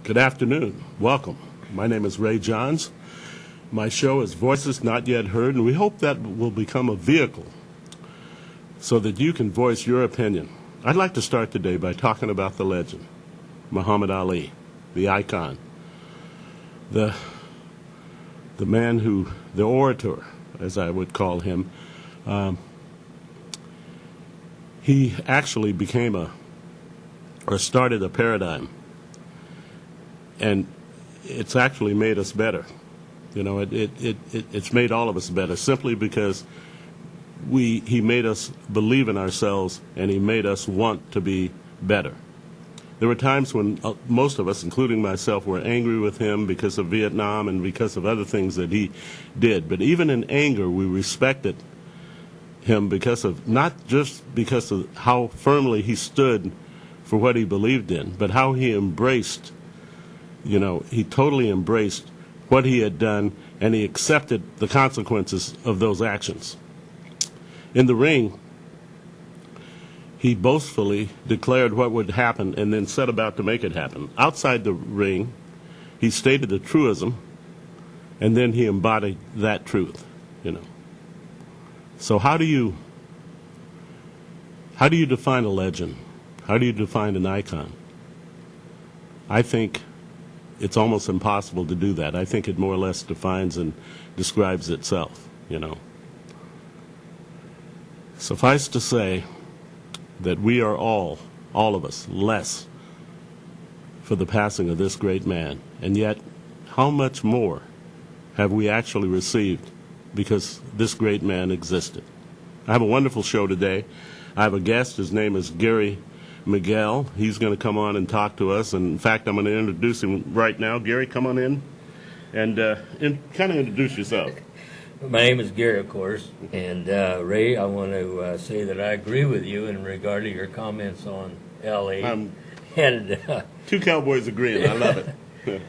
Good afternoon. Welcome. My name is Ray Johns. My show is Voices Not Yet Heard, and we hope that will become a vehicle so that you can voice your opinion. I'd like to start today by talking about the legend, Muhammad Ali, the icon, the man who, the orator, as I would call him. He actually started a paradigm, and it's actually made us better. You know, it's made all of us better simply because he made us believe in ourselves, and he made us want to be better. There were times when most of us, including myself, were angry with him because of Vietnam and because of other things that he did. But even in anger, we respected him not just because of how firmly he stood for what he believed in, but how he embraced, he totally embraced what he had done, and he accepted the consequences of those actions. In the ring, he boastfully declared what would happen and then set about to make it happen. Outside the ring, he stated the truism, and then he embodied that truth, So how do you define a legend? How do you define an icon? I think it's almost impossible to do that. I think it more or less defines and describes itself, Suffice to say that we are all of us, less for the passing of this great man. And yet, how much more have we actually received because this great man existed? I have a wonderful show today. I have a guest. His name is Gary Miguel. He's going to come on and talk to us. And in fact, I'm going to introduce him right now. Gary, come on in and kind of introduce yourself. My name is Gary, of course, and Ray, I want to say that I agree with you in regard to your comments on L.A. And two cowboys agreeing. I love it.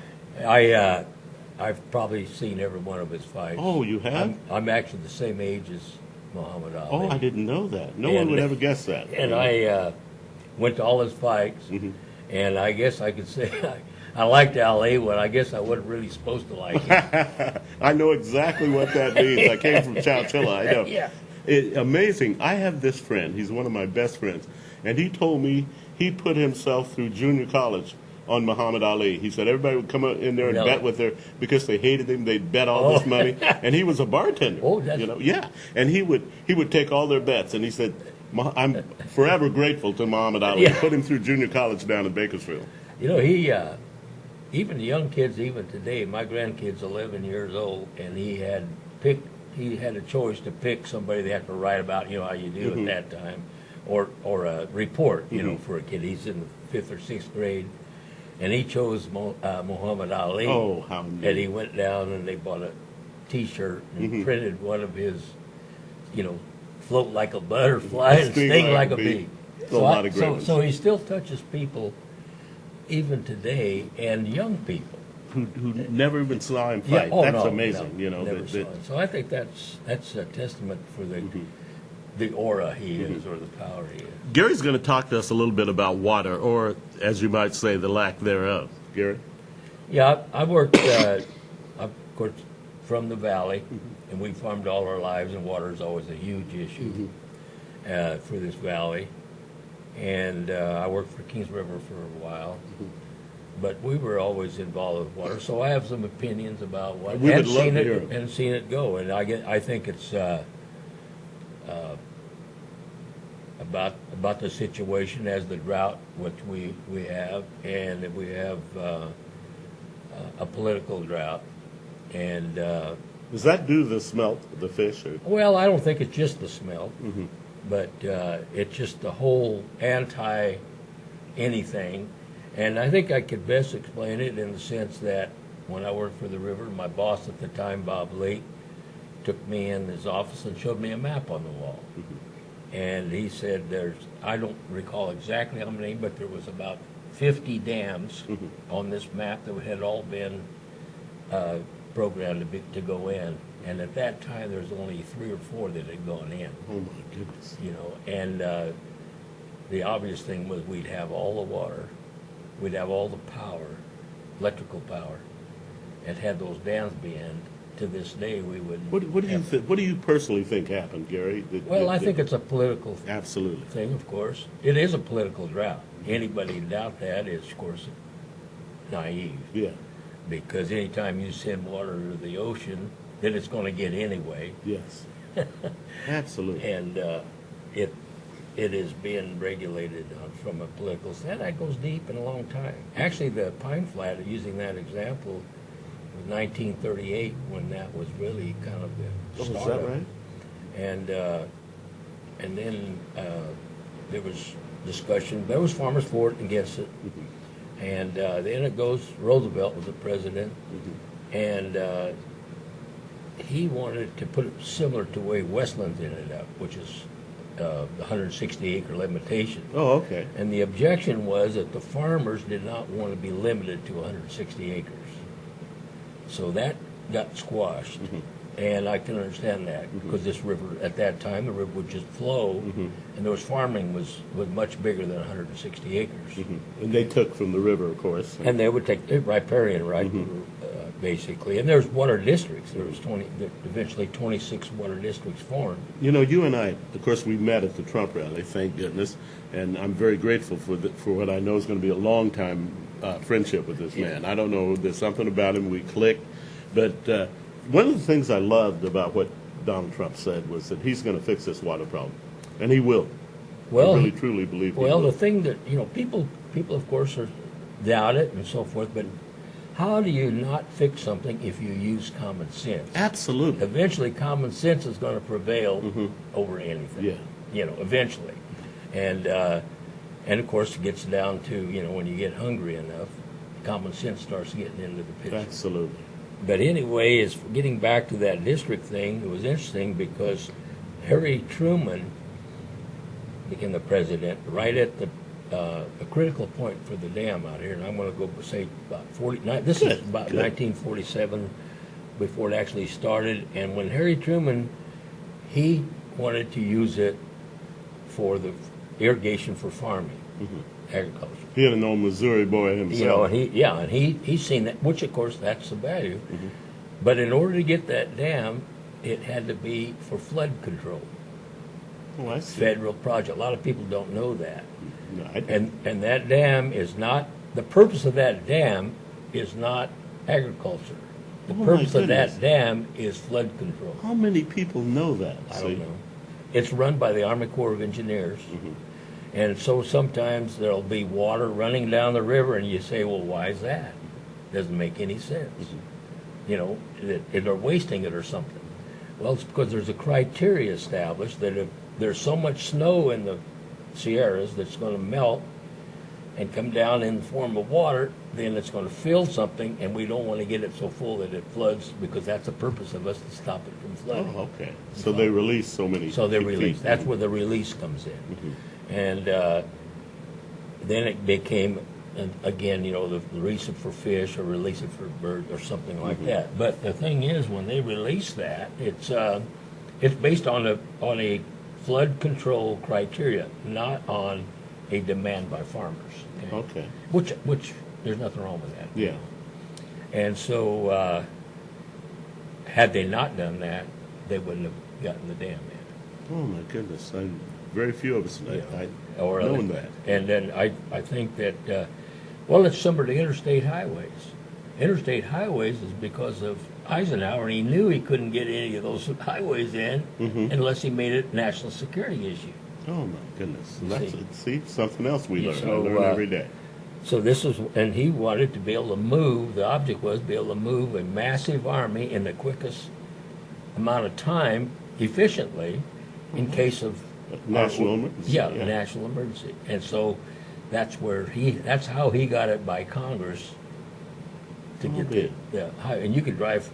I've probably seen every one of his fights. Oh, you have? I'm actually the same age as Muhammad Ali. Oh, I didn't know that. No one would ever guess that. And I went to all his fights, and I guess I could say I liked Ali when I guess I wasn't really supposed to like him. I know exactly what that means. I came from Chowchilla. I know. Yeah. Amazing. I have this friend. He's one of my best friends. And he told me he put himself through junior college on Muhammad Ali. He said everybody would come in there and bet with her because they hated him. They'd bet all this money. And he was a bartender. Oh, Yeah. And he would take all their bets. And he said, I'm forever grateful to Muhammad Ali. Yeah. He put him through junior college down in Bakersfield. He... even the young kids, even today, my grandkid's 11 years old, and he had a choice to pick somebody they had to write about, how you do at that time, or a report, for a kid. He's in the 5th or 6th grade, and he chose Muhammad Ali. Oh, how neat. And he went down and they bought a T-shirt and printed one of his, float like a butterfly and sting like a bee. So he still touches people even today, and young people who never even saw him fight. That's amazing, Never saw him. So I think that's a testament for the aura he is, or the power he is. Gary's going to talk to us a little bit about water, or as you might say, the lack thereof. Gary? Yeah, I worked, of course, from the valley, and we farmed all our lives, and water is always a huge issue for this valley. And I worked for Kings River for a while, but we were always involved with water. So I have some opinions about what and seen it go. And I think it's about the situation as the drought which we have, and that we have a political drought. And does that do the smelt of the fish? Or? Well, I don't think it's just the smelt. But it's just the whole anti-anything. And I think I could best explain it in the sense that when I worked for the river, my boss at the time, Bob Lake, took me in his office and showed me a map on the wall. And he said I don't recall exactly how many, but there was about 50 dams on this map that had all been programmed to go in. And at that time, there was only 3 or 4 that had gone in. Oh, my goodness. And the obvious thing was we'd have all the water, we'd have all the power, electrical power and had those dams been, to this day we wouldn't. What do you think? What do you personally think happened, Gary? Well, I think it's a political absolutely thing, of course. It is a political drought. Anybody who doubt that is, of course, naive. Yeah. Because anytime you send water to the ocean, then it's going to get anyway. Yes. Absolutely. And it is being regulated from a political stand. That goes deep and a long time. Actually, the Pine Flat, using that example, was 1938 when that was really kind of the Oh, is start. that right? And then there was discussion. There was farmers for it and against it. Mm-hmm. And then it goes, Roosevelt was the president, Mm-hmm. and he wanted to put it similar to the way Westlands ended up, which is the 160-acre limitation. Oh, okay. And the objection was that the farmers did not want to be limited to 160 acres. So that got squashed. Mm-hmm. And I can understand that, because this river, at that time, the river would just flow, Mm-hmm. and there was farming was much bigger than 160 acres. Mm-hmm. And they took from the river, of course. And they would take riparian, right, Mm-hmm. basically. And there's water districts. There was eventually 26 water districts formed. You know, you and I, of course, we met at the Trump rally, thank goodness, and I'm very grateful for what I know is going to be a long time friendship with this man. I don't know, there's something about him, we clicked, but one of the things I loved about what Donald Trump said was that he's going to fix this water problem, and he will. Well, I really, truly believe he well, will. the thing that, people of course doubt it and so forth, but how do you not fix something if you use common sense? Absolutely. Eventually, common sense is going to prevail over anything. Yeah. Eventually, and of course, it gets down to when you get hungry enough, common sense starts getting into the picture. Absolutely. But anyway, is getting back to that district thing. It was interesting because Harry Truman became the president right at a critical point for the dam out here, and I'm going to go say about 49. This is about 1947 before it actually started. And when Harry Truman, he wanted to use it for the irrigation for farming, agriculture. He had an old Missouri boy himself. And he's seen that, which of course that's the value. But in order to get that dam, it had to be for flood control. Oh, I see. Federal project. A lot of people don't know that. No, I didn't. And that dam is not, the purpose of that dam is not agriculture. The Oh, my purpose of goodness. that dam is flood control. How many people know that? I don't know. It's run by the Army Corps of Engineers. And so sometimes there'll be water running down the river, and you say, well, why is that? Doesn't make any sense. They're wasting it or something. Well, it's because there's a criteria established that if there's so much snow in the Sierras that's going to melt and come down in the form of water, then it's going to fill something, and we don't want to get it so full that it floods, because that's the purpose of us, to stop it from flooding. Oh, okay. So they release so many. So they feet. release. That's where the release comes in. And then it became, again, the release it for fish or release it for birds or something like that. But the thing is, when they release that, it's based on a flood control criteria, not on a demand by farmers. Okay. Which there's nothing wrong with that. Yeah. And so, had they not done that, they wouldn't have gotten the dam in. Oh, my goodness. Very few of us Or known that. And then I think that, it's similar to interstate highways. Interstate highways is because of Eisenhower, and he knew he couldn't get any of those highways in unless he made it a national security issue. Oh, my goodness. And See. that's something else we learn. So, I learn every day. So and he wanted to be able to move, the object was to be able to move a massive army in the quickest amount of time efficiently in case of National emergency. Yeah, a national emergency. And so that's how he got it by Congress to get the highway. And you could drive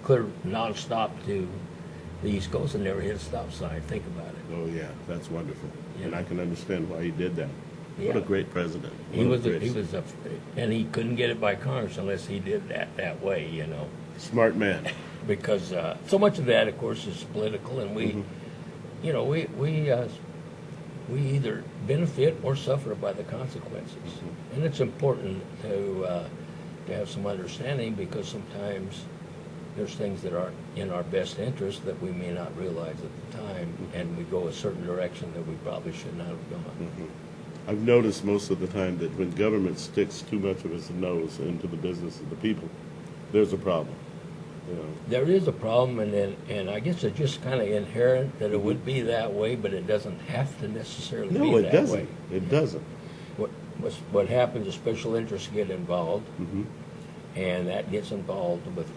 clear nonstop to the East Coast and never hit a stop sign. Think about it. Oh, yeah. That's wonderful. Yeah. And I can understand why he did that. What Yeah. a great president. And he couldn't get it by Congress unless he did that way, Smart man. because so much of that, of course, is political, and we either benefit or suffer by the consequences. And it's important to to have some understanding, because sometimes there's things that aren't in our best interest that we may not realize at the time, and we go a certain direction that we probably should not have gone. I've noticed most of the time that when government sticks too much of its nose into the business of the people, there's a problem. You know. There is a problem, and I guess it's just kind of inherent that it would be that way, but it doesn't have to necessarily be that way. No, it doesn't. It doesn't. What happens is special interests get involved, Mm-hmm. and that gets involved with,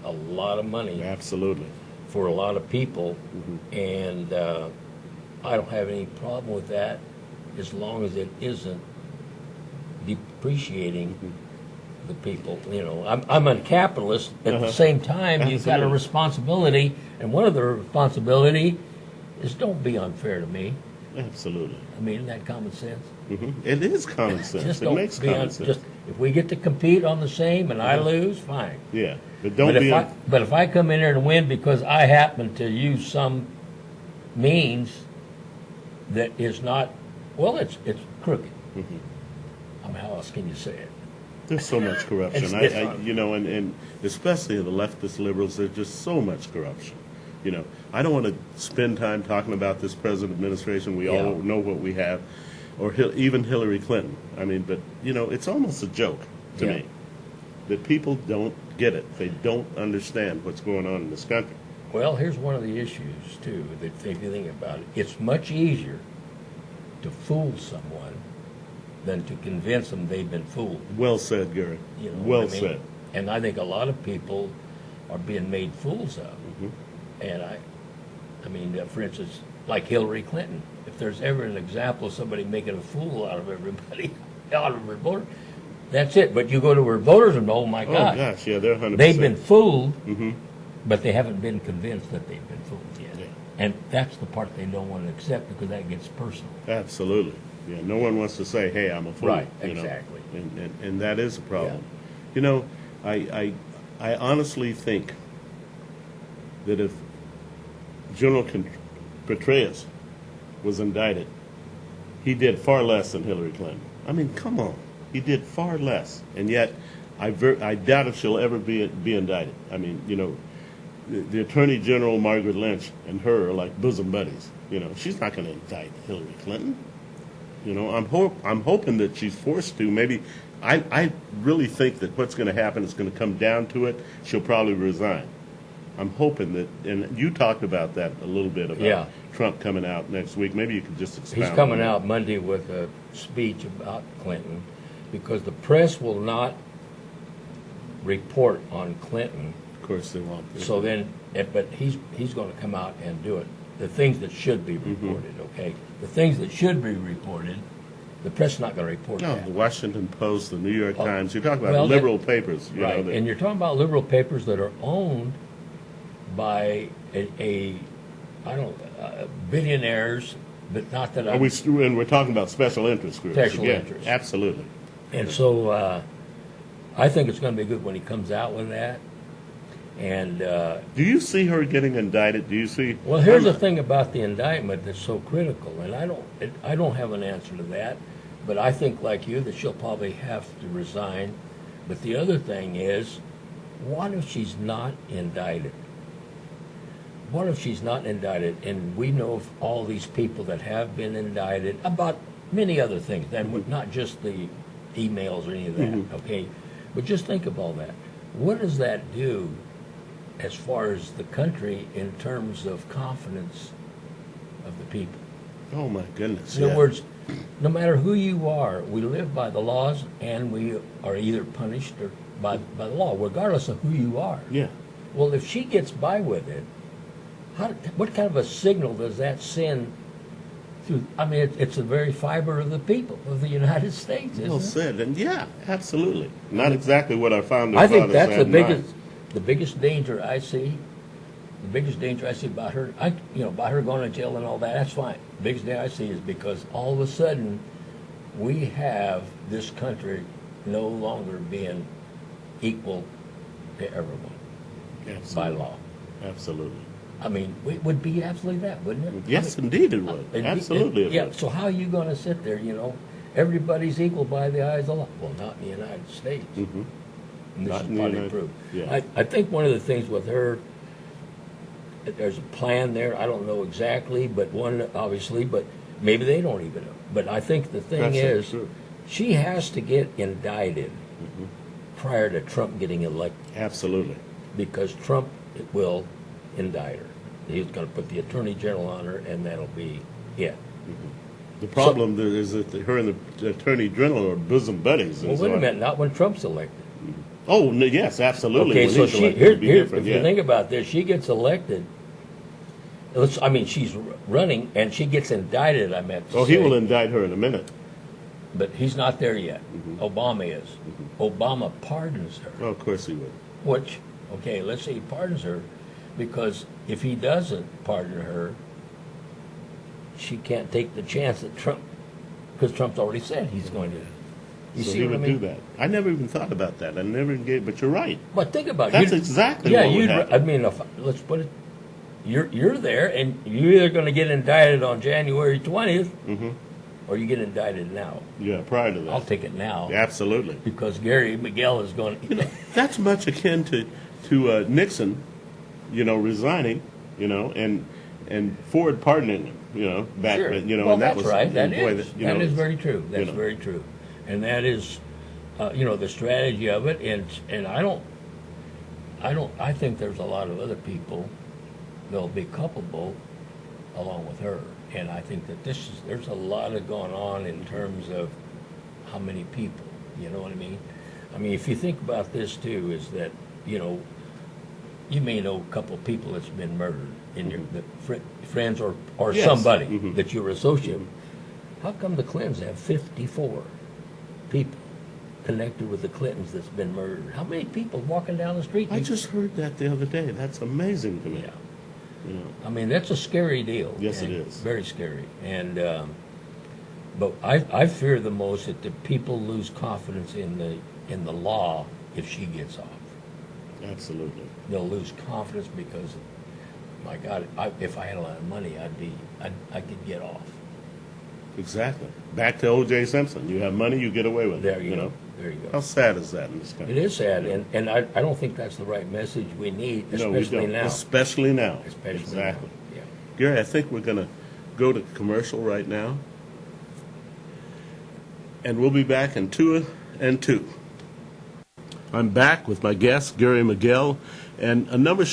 a lot of money Absolutely. for a lot of people, Mm-hmm. and I don't have any problem with that as long as it isn't depreciating the people. I'm a capitalist. At the same time, you've got a Absolutely. responsibility, and one of the responsibility is don't be unfair to me. Absolutely. I mean, isn't that common sense? It is common sense. Just It don't makes be common sense. just if we get to compete on the same and I lose, fine. Yeah, but don't But be. if I come in here and win because I happen to use some means that is not, well, it's crooked. I mean, how else can you say it? There's so much corruption. It's And especially the leftist liberals, there's just so much corruption. I don't want to spend time talking about this present administration. We all Yeah. know what we have, or even Hillary Clinton. I mean, but it's almost a joke to Yeah. me that people don't get it. They don't understand what's going on in this country. Well, here's one of the issues, too, that if you think about it. It's much easier to fool someone than to convince them they've been fooled. Well said, Gary. You know what Well I mean? said. And I think a lot of people are being made fools of. And I mean, for instance, like Hillary Clinton. If there's ever an example of somebody making a fool out of everybody, out of her voters, that's it. But you go to her voters and oh my Oh God, gosh, yeah, they're 100%. they've been fooled, Mhm. but they haven't been convinced that they've been fooled yet. Yeah. And that's the part they don't want to accept because that gets personal. Absolutely. Yeah, no one wants to say, "Hey, I'm a fool." Right, you know. exactly. And that is a problem. I honestly think that if General Petraeus was indicted, he did far less than Hillary Clinton. I mean, come on, he did far less, and yet I doubt if she'll ever be indicted. I mean, the Attorney General Margaret Lynch and her are like bosom buddies. She's not going to indict Hillary Clinton. I'm hoping that she's forced to. Maybe I really think that what's going to happen is going to come down to it. She'll probably resign. I'm hoping that, and you talked about that a little bit about Trump coming out next week. Maybe you could just expound. He's coming out Monday with a speech about Clinton because the press will not report on Clinton. Of course they won't. So then, but he's going to come out and do it. The things that should be reported, okay? The things that should be reported, the press is not going to report No, that. the Washington Post, the New York Oh, Times. You're talking about well, liberal papers. Right, and you're talking about liberal papers that are owned by billionaires, but not that I'm... and we're talking about special interest groups. Special again. interest. Absolutely. And so I think it's going to be good when he comes out with that. And Do you see her getting indicted? Do you see? well, here's the thing about the indictment that's so critical, and I don't have an answer to that, but I think, like you, that she'll probably have to resign. But the other thing is, what if she's not indicted? What if she's not indicted, and we know of all these people that have been indicted about many other things, and not just the emails or any of that, okay? But just think of all that. What does that do as far as the country in terms of confidence of the people? Oh my goodness! In other words, no matter who you are, we live by the laws, and we are either punished or by the law, regardless of who you are. Yeah. Well, if she gets by with it, what kind of a signal does that send through? I mean, it's the very fiber of the people of the United States, isn't Well it? said, and yeah, absolutely. Not exactly what our founding I think fathers that's had the in mind. biggest danger I see. The biggest danger I see about her, about her going to jail and all that. That's fine. The biggest danger I see is because all of a sudden we have this country no longer being equal to everyone Absolutely. by law. Absolutely. I mean, it would be absolutely that, wouldn't it? Yes, indeed it would. It'd be- Absolutely it yeah. would. So how are you going to sit there, everybody's equal by the eyes of the law. Well, not in the United States. Mm-hmm. And this Not is in the partly United- proved. yeah. I think one of the things with her, that there's a plan there. I don't know exactly, but one obviously, but maybe they don't even know. But I think the thing That's is, true. she has to get indicted Mm-hmm. prior to Trump getting elected, Absolutely. because Trump will indict her. He's going to put the attorney general on her, and that'll be it. The problem there is that her and the attorney general are bosom buddies. and Well, so wait a I- minute, not when Trump's elected. Oh, no, yes, absolutely. Okay, When so he's she elected, here, it'd be here different, if you yeah. think about this, she gets elected. I mean, she's running, and she gets indicted. I meant to Oh, say, he will indict her in a minute. but he's not there yet. Mm-hmm. Obama is. Obama pardons her. Well, of course he would. Which, okay, let's say he pardons her, because if he doesn't pardon her, she can't take the chance that Trump, because Trump's already said he's going to. You So see he what I would mean? do that. I never even thought about that. I never engaged, but you're right. But think about it. That's You'd- exactly yeah, what would you'd. happen. I mean, let's put it. You're there, and you're either going to get indicted on January 20th, Mm-hmm. or you get indicted now. Yeah, prior to that. I'll take it now, Absolutely. because Gary Miguel is going. You know, that's much akin to Nixon, resigning, and Ford pardoning him, back, Sure. and Well, that that's was right. That boy, is. That is very true. That's know. very true, and that is, the strategy of it. And I think there's a lot of other people that'll be culpable along with her. And I think that there's a lot of going on in terms of how many people. You know what I mean? I mean, if you think about this too, is that you may know a couple of people that's been murdered in your friends or Yes. somebody Mhm. that you're associated with. How come the Clintons have 54 people connected with the Clintons that's been murdered? How many people walking down the street? I just heard that the other day. That's amazing to me. Yeah. You know. I mean, that's a scary deal. Yes, and it is. Very scary. And but I fear the most that the people lose confidence in the law if she gets off. Absolutely. They'll lose confidence because, my God, if I had a lot of money, I could get off. Exactly. Back to O.J. Simpson. You have money, you get away with There it. you go. Know. There you go. How sad is that in this country? It is sad, and I don't think that's the right message we need, No, we especially don't. now. Especially now. Especially exactly. now. Yeah. Gary, I think we're going to go to commercial right now. And we'll be back in 2 and 2. I'm back with my guest, Gary Miguel, and a number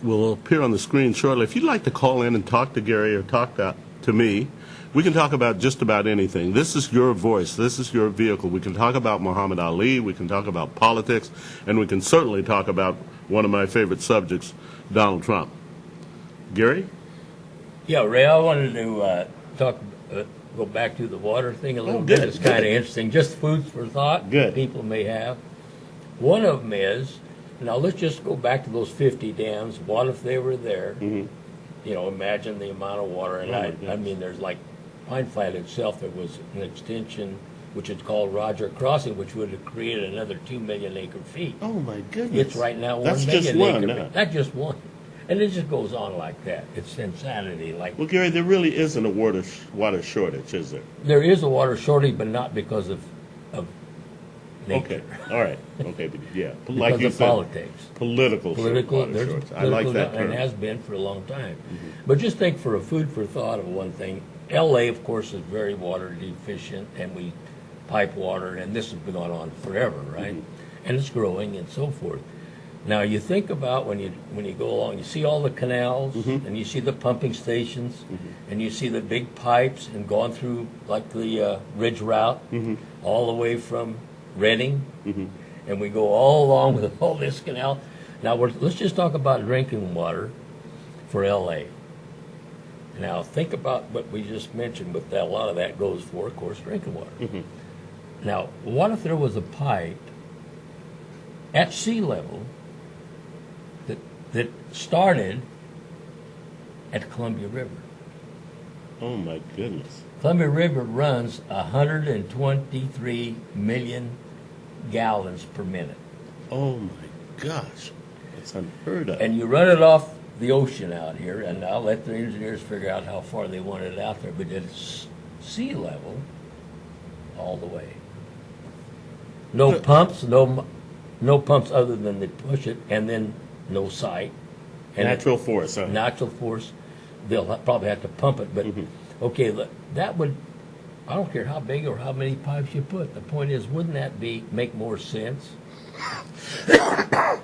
will appear on the screen shortly. If you'd like to call in and talk to Gary or talk to me, we can talk about just about anything. This is your voice. This is your vehicle. We can talk about Muhammad Ali. We can talk about politics. And we can certainly talk about one of my favorite subjects, Donald Trump. Gary? Yeah, Ray, I wanted to go back to the water thing a little bit. good, It's kind of good. interesting. Just food for thought Good. people may have. One of them is, now let's just go back to those 50 dams. What if they were there? Mm-hmm. Imagine the amount of water. And Oh, my I goodness. mean, there's like Pine Flat itself, there was an extension, which is called Roger Crossing, which would have created another 2 million acre feet. Oh, my goodness. It's right now 1 That's million just one acre now. feet. That's just one. And it just goes on like that. It's insanity. Like, Well, Gary, there really isn't a water shortage, is there? there is a water shortage, but not because of Okay. nature. All right. Okay. But yeah. Because Like you of said, politics. political There's shortage. I like that and term. has been for a long time. But just think for a food for thought of one thing. L.A., of course, is very water deficient, and we pipe water, and this has been going on forever, right? And it's growing and so forth. Now you think about when you go along, you see all the canals, and you see the pumping stations, and you see the big pipes, and going through like the Ridge Route, all the way from Redding, and we go all along with all this canal. Now let's just talk about drinking water for L.A. Now think about what we just mentioned, but a lot of that goes for, of course, drinking water. Now, what if there was a pipe at sea level that started at Columbia River? Oh, my goodness. Columbia River runs 123 million gallons per minute. Oh, my gosh. That's unheard of. And you run it off the ocean out here, and I'll let the engineers figure out how far they want it out there, but at sea level, all the way. No pumps, no pumps other than they push it, and then no sight. And Natural force, huh? Natural force. They'll probably have to pump it, but okay, that would. I don't care how big or how many pipes you put. The point is, wouldn't that make more sense?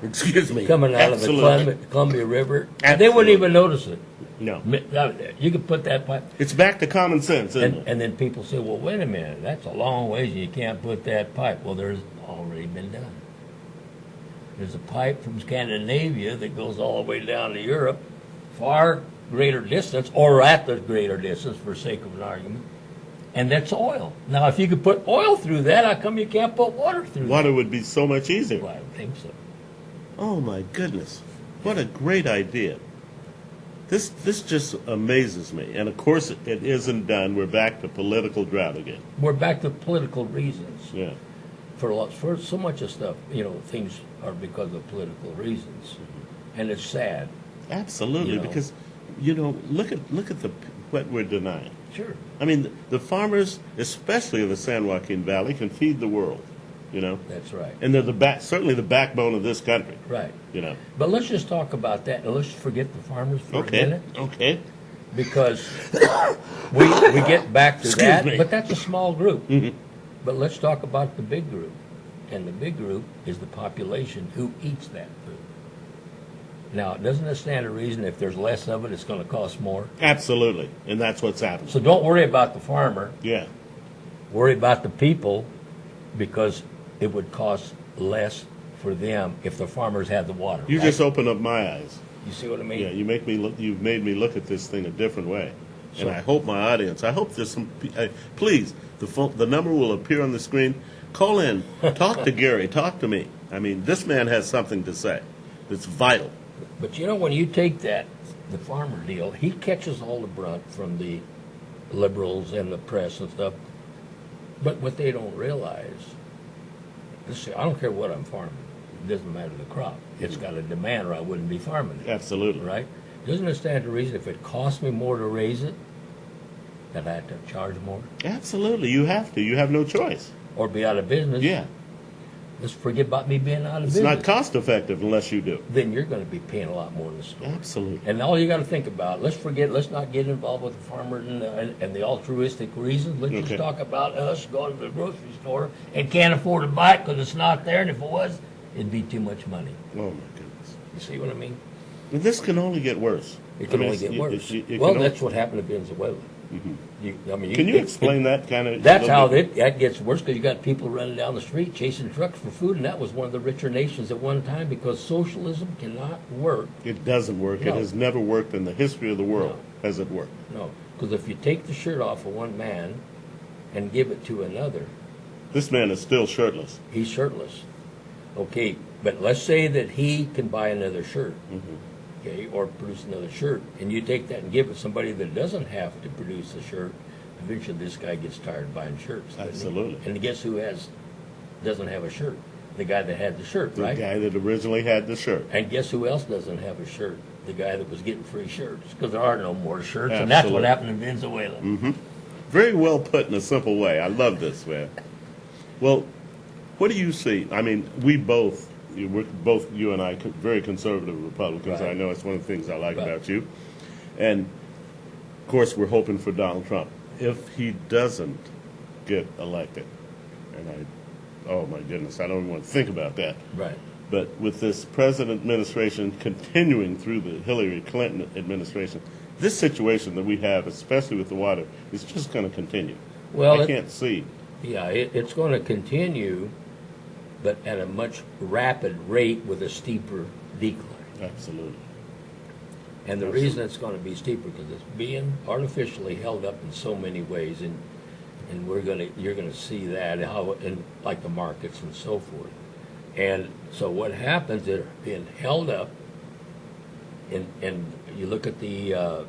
Excuse me. Coming out Absolutely. of the Columbia River, Absolutely. they wouldn't even notice it. No. You could put that pipe. It's back to common sense, isn't it? And then people say, well, wait a minute, that's a long ways and you can't put that pipe. Well, there's already been done. There's a pipe from Scandinavia that goes all the way down to Europe, far greater distance, or at the greater distance for sake of an argument, and that's oil. Now, if you could put oil through that, how come you can't put water through Water that? would be so much easier. Well, I don't think so. Oh, my goodness. What a great idea. This just amazes me. And, of course, it isn't done. We're back to political drought again. We're back to political reasons. Yeah. For so much of stuff, things are because of political reasons, and it's sad. Absolutely, because, look at what we're denying. Sure. I mean, the farmers, especially in the San Joaquin Valley, can feed the world, That's right. And they're certainly the backbone of this country, Right. you But let's just talk about that, and let's forget the farmers for a Okay, minute, okay. because we get back to Excuse that, me. but that's a small group. Mhm. But let's talk about the big group, and the big group is the population who eats that food. Now, doesn't it stand to reason if there's less of it, it's going to cost more? Absolutely, and that's what's happening. So don't worry about the farmer. Yeah, Worry about the people, because it would cost less for them if the farmers had the water. you right? just opened up my eyes. You see what I mean? Yeah, you've made me look at this thing a different way. And So- I hope my audience, I hope there's some, please, the number will appear on the screen. Call in, talk to Gary, talk to me. I mean, this man has something to say that's vital. But when you take the farmer deal, he catches all the brunt from the liberals and the press and stuff. But what they don't realize, I don't care what I'm farming. It doesn't matter the crop. It's got a demand or I wouldn't be farming it. Absolutely. Right? Doesn't it stand to reason if it costs me more to raise it, that I have to charge more Absolutely, you have to. You have no choice. or be out of business? Yeah, Let's forget about me being out of it's business. not cost effective unless you do. Then you're going to be paying a lot more in the store. Absolutely. And all you got to think about, let's not get involved with the farmer and the altruistic reasons. Let's Okay. just talk about us going to the grocery store and can't afford to buy it because it's not there. And if it was, it'd be too much money. Oh my goodness. You see what I mean? And this can only get worse. It can I mean, only get worse. it Well, can that's what happened to Venezuela. Can you explain that kind of? That's how that gets worse, because you got people running down the street chasing trucks for food, and that was one of the richer nations at one time, because socialism cannot work. It doesn't work. No. It has never worked in the history of the world. Has it worked? No, because if you take the shirt off of one man and give it to another, This man is still shirtless. he's shirtless. Okay, but let's say that he can buy another shirt, okay, or produce another shirt, and you take that and give it to somebody that doesn't have to produce a shirt. Eventually, this guy gets tired of buying shirts. doesn't he? Absolutely. And guess who doesn't have a shirt? The guy that had the shirt, The right? guy that originally had the shirt. And guess who else doesn't have a shirt? The guy that was getting free shirts, because there are no more shirts, and that's what Absolutely. happened in Venezuela. Very well put in a simple way. I love this, man. Well, what do you see? I mean, we're both, you and I, very conservative Republicans. Right. I know it's one of the things I like Right. about you. And, of course, we're hoping for Donald Trump. If he doesn't get elected, and oh my goodness, I don't even want to think about that. Right. But with this president administration continuing through the Hillary Clinton administration, this situation that we have, especially with the water, is just going to continue. Well, I can't see. Yeah, it's going to continue, but at a much rapid rate with a steeper decline. Absolutely. And the reason it's going to be steeper because it's being artificially held up in so many ways, and you're going to see that in like the markets and so forth. And so what happens? They're being held up, and you look at the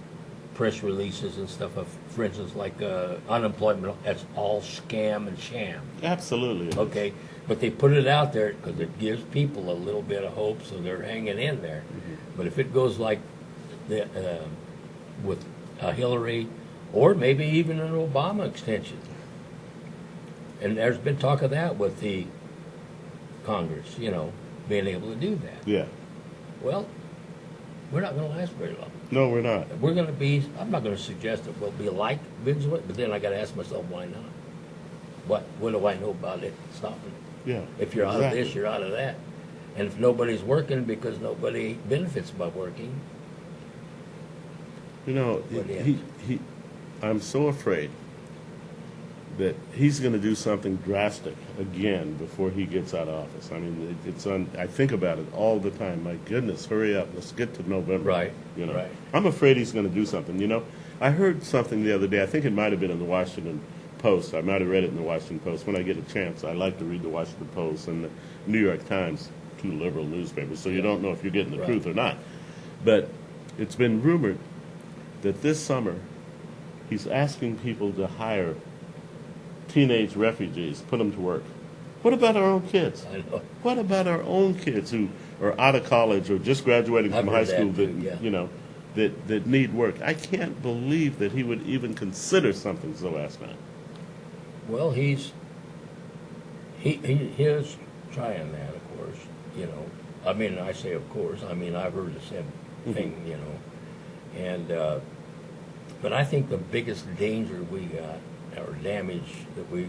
press releases and stuff of, for instance, like unemployment. That's all scam and sham. Absolutely. it is. Okay, but they put it out there because it gives people a little bit of hope, so they're hanging in there. But if it goes like with Hillary, or maybe even an Obama extension, And there's been talk of that with the Congress, being able to do that. Yeah. Well, we're not going to last very long. No, we're not. We're going to be, I'm not going to suggest that we'll be like Venezuela, but then I got to ask myself, why not? What do I know about it stopping? Yeah. If you're out of exactly. this, you're out of that. And if nobody's working because nobody benefits by working, What ends? I'm so afraid that he's going to do something drastic again before he gets out of office. I mean, I think about it all the time. My goodness, hurry up. Let's get to November. Right, right. I'm afraid he's going to do something. I heard something the other day. I think it might have been in the Washington Post. I might have read it in the Washington Post. When I get a chance, I like to read the Washington Post and the New York Times, two liberal newspapers, so you don't know if you're getting the Right. truth or not. But it's been rumored that this summer he's asking people to hire teenage refugees, put them to work. What about our own kids? I know. What about our own kids who are out of college or just graduating I've from heard high school that too, yeah. that need work? I can't believe that he would even consider something so asinine. Well, he is trying that, of course. I mean, I say of course. I mean, I've heard the same thing. And but I think the biggest danger we got, or damage that we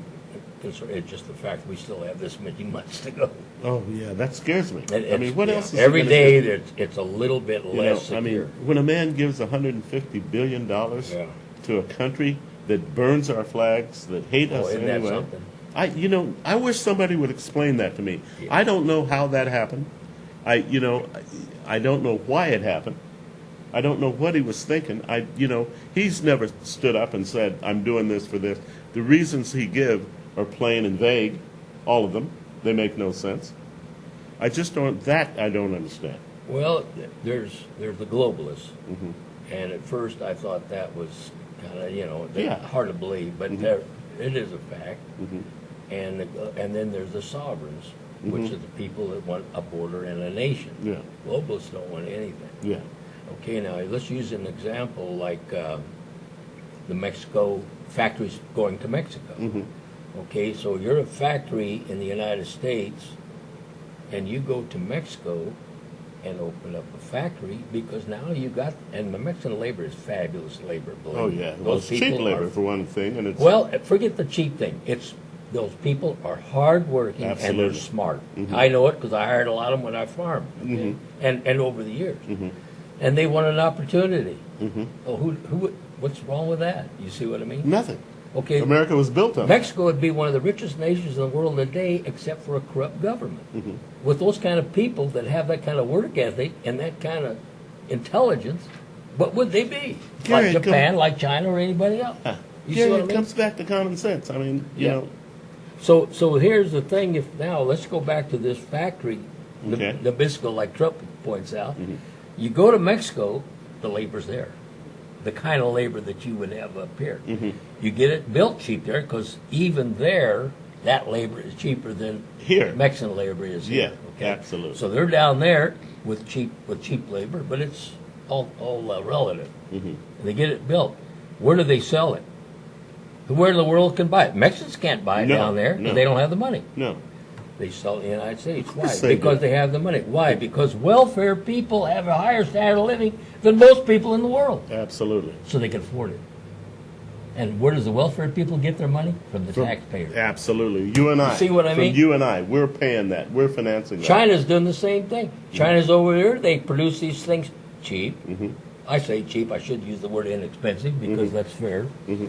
concern, is just the fact that we still have this many months to go. Oh yeah, that scares me. And I mean, what else? Is every he gonna day do? it's a little bit You less know, I secure. mean, when a man gives $150 billion Yeah. to a country that burns our flags, that hate us Isn't that anyway, something? I wish somebody would explain that to me. Yeah. I don't know how that happened. I don't know why it happened. I don't know what he was thinking. He's never stood up and said, "I'm doing this for this." The reasons he give are plain and vague, all of them. They make no sense. I don't understand. Well, there's the globalists, Mm-hmm. and at first I thought that was kind of Yeah. hard to believe, but Mhm. it is a fact. Mm-hmm. And then there's the sovereigns, which Mhm. are the people that want a border and a nation. Yeah. Globalists don't want anything. Yeah. Okay, now let's use an example like the Mexico factories going to Mexico. Mm-hmm. Okay, so you're a factory in the United States, and you go to Mexico and open up a factory because now and the Mexican labor is fabulous labor. Believe Oh me. yeah. Well, it's cheap people labor are- for one thing, and it's Well, forget the cheap thing. Those people are hardworking and they're Absolutely. smart. Mhm. I know it because I hired a lot of them when I farmed, okay? Mhm. and over the years, Mhm. and they want an opportunity. Mm-hmm. Oh, what's wrong with that? You see what I mean? nothing. Okay, America was built on it. Mexico would be one of the richest nations in the world today, except for a corrupt government. Mhm. With those kind of people that have that kind of work ethic and that kind of intelligence, what would they be? Gary, Like Japan, like China, or anybody else? Huh. You see Gary, what I it mean? comes back to common sense. I mean, you Yeah. know, So here's the thing. Let's go back to this factory, Okay. Nabisco, like Trump points out. Mhm. You go to Mexico, the labor's there, the kind of labor that you would have up here. Mhm. You get it built cheap there because even there, that labor is cheaper than Here. Mexican labor is here. Yeah, absolutely. So they're down there with cheap labor, but it's all relative. Mhm. And they get it built. Where do they sell it? Where in the world can buy it? Mexicans can't buy it No, down there no. because they don't have the money. No. They sell it in the United States. Why? course they Because do. they have the money. Why? Because welfare people have a higher standard of living than most people in the world. Absolutely. So they can afford it. And where does the welfare people get their money? From the taxpayers. Absolutely. You and I. see what I From mean? you and I, we're paying that. We're financing that. China's doing the same thing. China's over there. They produce these things cheap. Mhm. I say cheap. I should use the word inexpensive because that's fair. Mhm.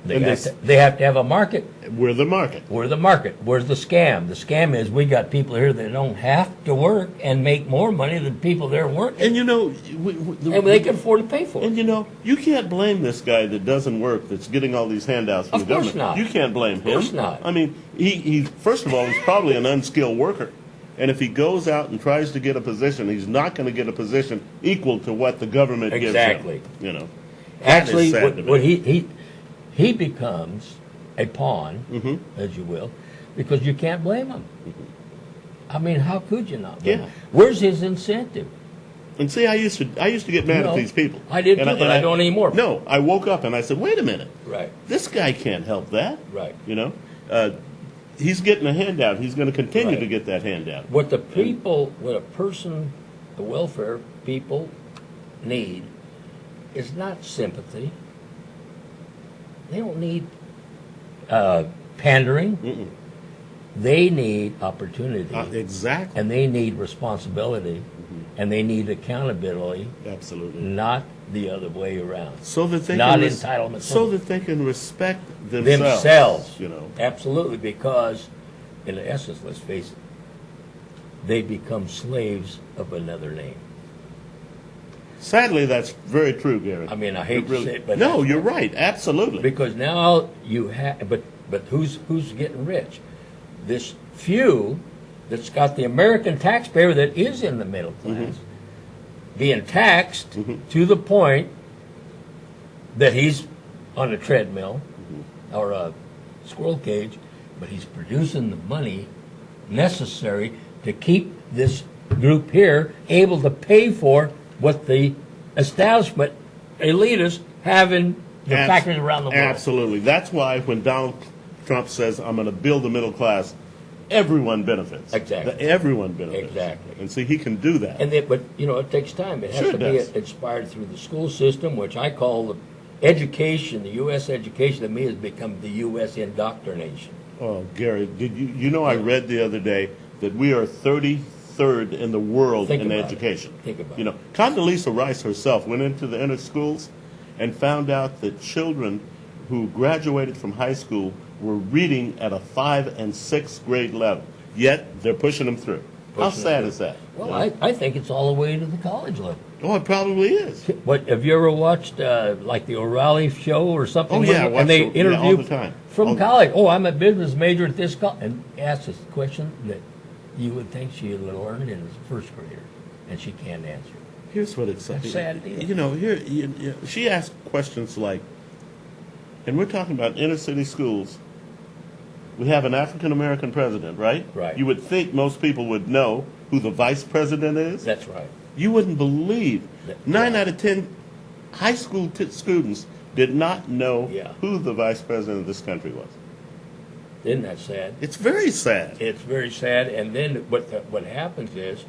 They And have, this- they have to have a market. We're the market. We're the market. Where's the scam? The scam is we got people here that don't have to work and make more money than people there working. And you know, And they can afford to pay for it. And you know, you can't blame this guy that doesn't work, that's getting all these handouts from Of the course government. not. You can't blame him. Of course not. I mean, he first of all, he's probably an unskilled worker. And if he goes out and tries to get a position, he's not going to get a position equal to what the government Exactly. gives him. You know, That is Actually, sad to me. what he becomes a pawn, Mhm. as you will, because you can't blame him. I mean, how could you not? blame Yeah. him? Where's his incentive? And see, I used to get mad You know, at these people. I did And too, but I don't anymore. No, I woke up and I said, wait a minute, Right, this guy can't help that. right. You know, He's getting a handout. He's going to continue Right. to get that handout. What the welfare people need is not sympathy. They don't need pandering. Mm-mm. They need opportunity. Exactly. And they need responsibility. And they need accountability, Absolutely. not the other way around. So that they Not can entitlement. so that they can respect themselves. Themselves. You know. Absolutely, because in essence, let's face it, they become slaves of another name. Sadly, that's very true, Gary. I mean, I hate to say it, but no, that's you're what- right. Absolutely. Because now you have, but who's getting rich? This few that's got the American taxpayer that is in the middle class being taxed to the point that he's on a treadmill or a squirrel cage, but he's producing the money necessary to keep this group here able to pay for what the establishment elitists have in the factories around the world. Absolutely. That's why when Donald Trump says, I'm going to build the middle class, everyone benefits. Exactly. Everyone benefits. Exactly. And see, he can do that. And but it takes time. It has Sure to it be does. inspired through the school system, which I call the education. The U.S. education to me has become the U.S. indoctrination. Oh, Gary, did you know I read the other day that we are 33rd in the world Think in about education. it. Think about You know, Condoleezza Rice herself went into the inner schools and found out that children who graduated from high school were reading at a 5th and 6th grade level. Yet they're pushing them through. How Pushing sad them is that? Well, You know? I think it's all the way to the college level. Oh, it probably is. What have you ever watched, like the O'Reilly Show or something? Oh, yeah, I watch and they it, yeah, interview all the time. from All the- college. Oh, I'm a business major at this college, and ask a question that you would think she would learn as a first grader, and she can't answer. Here's what it's That's a sad deal. You know, she asked questions like, and we're talking about inner city schools. We have an African American president, right? Right. You would think most people would know who the vice president is. That's right. You wouldn't believe That- 9 yeah. out of 10 high school students did not know Yeah. who the vice president of this country was. Isn't that sad? It's very sad. It's very sad. And then what happens is,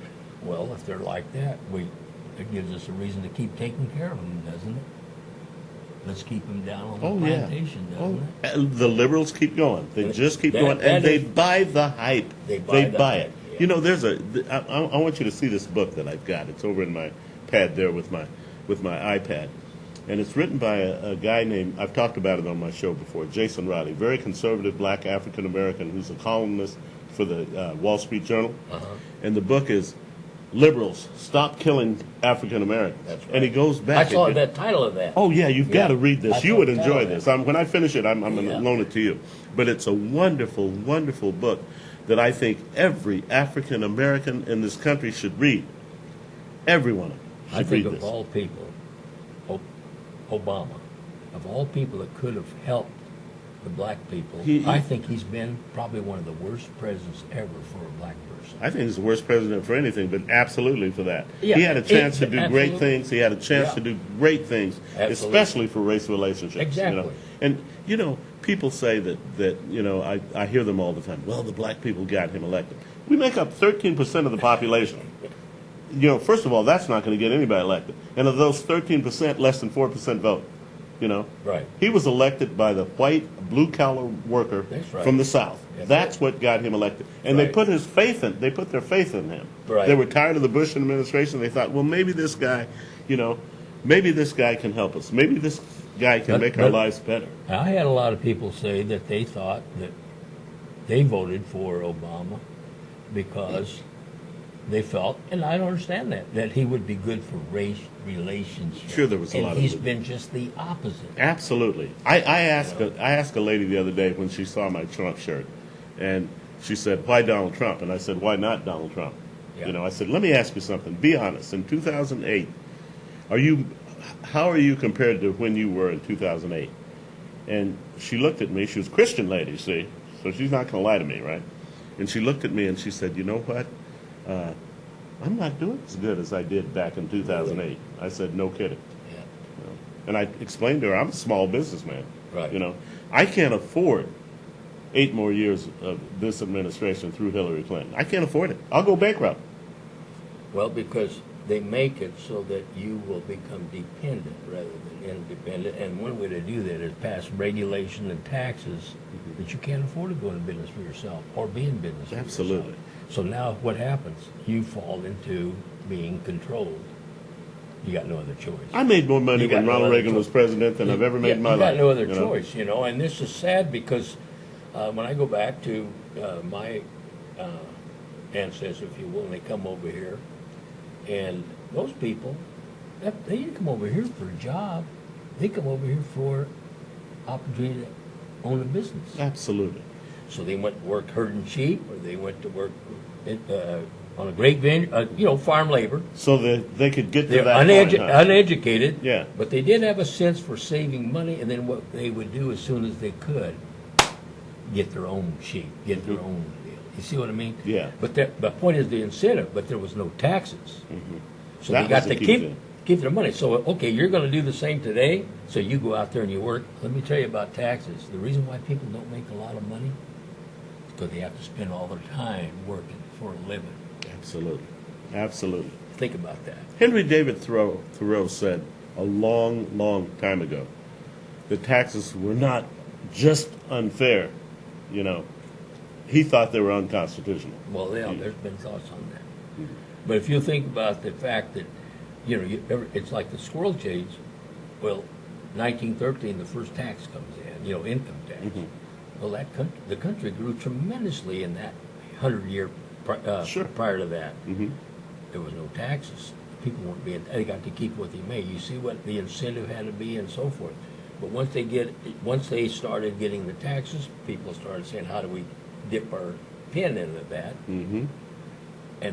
well, if they're like that, it gives us a reason to keep taking care of them, doesn't it? Let's keep them down on the Oh, yeah. plantation, doesn't it? The liberals keep going. They And just keep that- going, that and they is- buy the hype. They buy the hype, it. yeah. You know, I want you to see this book that I've got. It's over in my pad there with my iPad, and it's written by a guy named, I've talked about it on my show before, Jason Riley, very conservative black African American who's a columnist for the Wall Street Journal, and the book is Liberals Stop Killing African Americans. That's right. And he goes back. I saw and- that title of that. Oh yeah, you've got to read this. I You saw would the title enjoy of this. that. When I finish it, I'm going to Yeah. loan it to you. But it's a wonderful, wonderful book that I think every African American in this country should read. Every one of them I should think read of this. all people, Obama, of all people that could have helped the black people, I think he's been probably one of the worst presidents ever for a black person. I think he's the worst president for anything, but absolutely for that. Yeah, He had a chance to do great absolutely. things. He had a chance Yeah. to do great things, Absolutely. especially for race relationships. You know? Exactly. And, you know, people say that you know, I hear them all the time, well, the black people got him elected. We make up 13% of the population. You know, first of all, that's not going to get anybody elected. And of those 13%, less than 4% vote. You know? Right. He was elected by the white, blue-collar worker That's right. from the South. That's That's what got him elected. And Right. they put their faith in him. Right. They were tired of the Bush administration. They thought, well, maybe this guy, you know, maybe this guy can help us. Maybe this guy can make our lives better. I had a lot of people say that they thought that they voted for Obama because they felt, and I don't understand that he would be good for race relationships. Sure, there was a lot of And he's it. been just the opposite. Absolutely. I asked a lady the other day when she saw my Trump shirt, and she said, why Donald Trump? And I said, why not Donald Trump? Yeah. You know, I said, let me ask you something. Be honest. In 2008, how are you compared to when you were in 2008? And she looked at me. She was a Christian lady, see, so she's not going to lie to me, right? And she looked at me and she said, you know what? I'm not doing as good as I did back in 2008. I said, no kidding. Yeah. You know? And I explained to her, I'm a small businessman. Right. You know, I can't afford 8 more years of this administration through Hillary Clinton. I can't afford it. I'll go bankrupt. Well, because they make it so that you will become dependent rather than independent. And one way to do that is pass regulation and taxes that you can't afford to go into business for yourself or be in business for Absolutely. yourself. So now what happens? You fall into being controlled. You got no other choice. I made more money You got when no Ronald other Reagan was president than I've ever made in my you life. got no other you know? choice, you know. And this is sad because when I go back to my ancestors, if you will, and they come over here, and those people, they didn't come over here for a job. They come over here for opportunity to own a business. Absolutely. So they went to work herding sheep, or they went to work on a grape vineyard, farm labor. So that they could get to They're that point, huh? uneducated, Yeah. but they did have a sense for saving money, and then what they would do as soon as they could, get their own sheep, get their own deal. You see what I mean? Yeah. But the point is the incentive, but there was no taxes. So That they got was to the key thing. keep their money. So, okay, you're going to do the same today, so you go out there and you work. Let me tell you about taxes. The reason why people don't make a lot of money is because they have to spend all their time working for a living. Absolutely. Absolutely. Think about that. Henry David Thoreau said a long, long time ago that taxes were not just unfair, you know. He thought they were unconstitutional. Well, yeah, there's been thoughts on that. But if you think about the fact that, it's like the squirrel cage. Well, 1913, the first tax comes in, income tax. Well, the country grew tremendously in that 100-year Sure. prior to that. There was no taxes. People weren't they got to keep what they made. You see what the incentive had to be and so forth. But once they started getting the taxes, people started saying, how do we dip our pen into that? And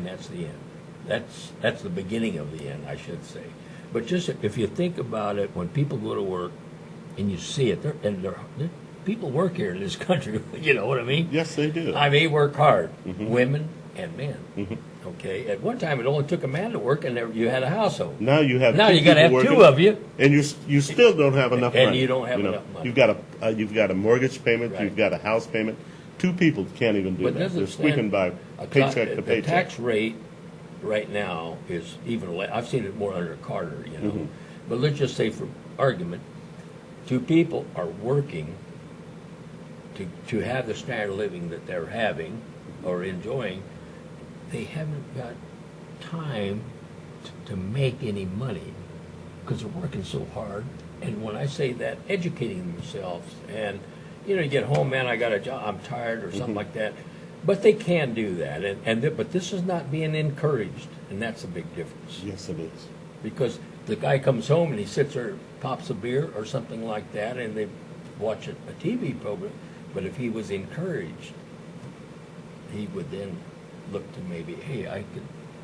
that's the end. That's the beginning of the end, I should say. But just if you think about it, when people go to work and you see it, people work here in this country. You know what I mean? Yes, they do. I mean, work hard, women and men. Okay, at one time it only took a man to work, and you had a household. Now you have Now two you got to have people two working, of you. and you still don't have enough And money. you don't have enough money. You've got a mortgage payment. Right. You've got a house payment. Two people can't even do But that. doesn't They're squeaking by paycheck to the paycheck. tax rate right now is even less. I've seen it more under Carter, But let's just say, for argument, two people are working to have the standard of living that they're having or enjoying. They haven't got time to make any money because they're working so hard. And when I say that, educating themselves, and you get home, man, I got a job, I'm tired, or something like that. But they can do that, but this is not being encouraged, and that's a big difference. Yes, it is. Because the guy comes home and he sits there, pops a beer or something like that, and they watch a TV program. But if he was encouraged, he would then look to maybe, hey, I could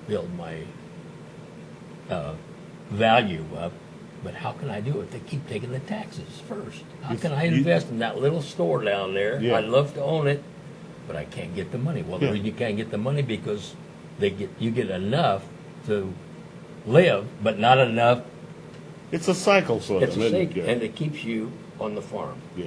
build my value up, but how can I do it? They keep taking the taxes first. How can I invest in that little store down there? Yeah. I'd love to own it, but I can't get the money. Well, the Yeah. reason you can't get the money because you get enough to live, but not enough. It's a cycle for It's them, a isn't cycle, it? and it keeps you on the farm, Yeah.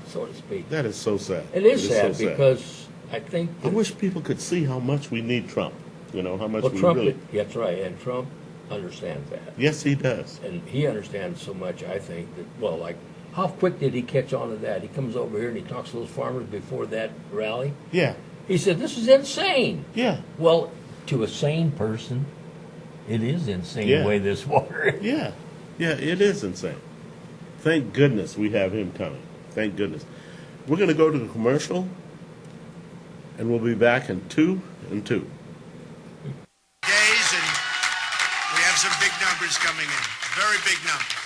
so to speak. That is so sad. It is sad so because I think I wish people could see how much we need Trump. How much we Trump. really. That's right, and Trump understands that, Yes, he does. and he understands so much. I think that like how quick did he catch on to that? He comes over here and he talks to those farmers before that rally. Yeah. He said, "This is insane." Yeah. Well, to a sane person, it is insane Yeah. the way this water is. Yeah. Yeah, it is insane. Thank goodness we have him coming. Thank goodness. We're going to go to the commercial, and we'll be back in 2 and 2. Days, and we have some big numbers coming in, very big numbers.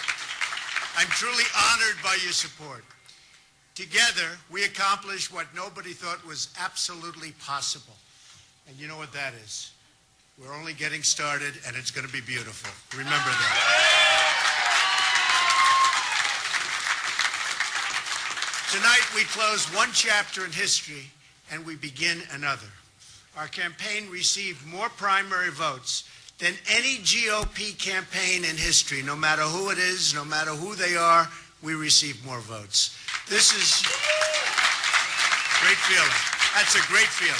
I'm truly honored by your support. Together, we accomplished what nobody thought was absolutely possible. And you know what that is? We're only getting started, and it's going to be beautiful. Remember that. Tonight, we close one chapter in history, and we begin another. Our campaign received more primary votes than any GOP campaign in history. No matter who it is, no matter who they are, we received more votes. This is Great feeling. That's a great feeling.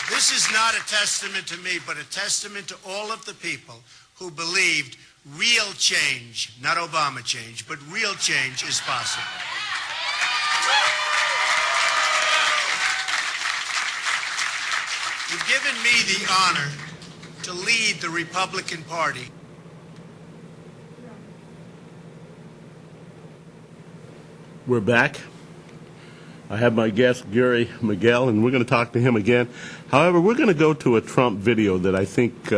This is not a testament to me, but a testament to all of the people who believed real change, not Obama change, but real change is possible. You've given me the honor to lead the Republican Party. We're back. I have my guest, Gary Miguel, and we're going to talk to him again. However, we're going to go to a Trump video that I think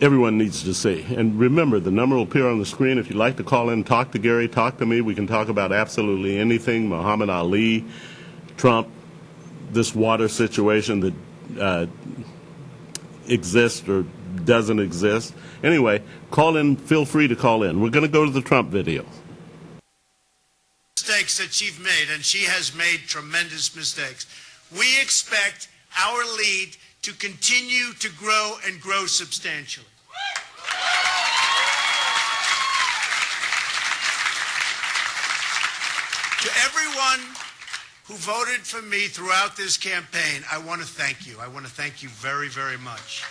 everyone needs to see. And remember, the number will appear on the screen. If you'd like to call in, talk to Gary, talk to me. We can talk about absolutely anything, Muhammad Ali, Trump, this water situation that exists or doesn't exist. Anyway, call in. Feel free to call in. We're going to go to the Trump video. Mistakes that she's made, and she has made tremendous mistakes. We expect our lead to continue to grow and grow substantially. To everyone who voted for me throughout this campaign, I want to thank you. I want to thank you very, very much.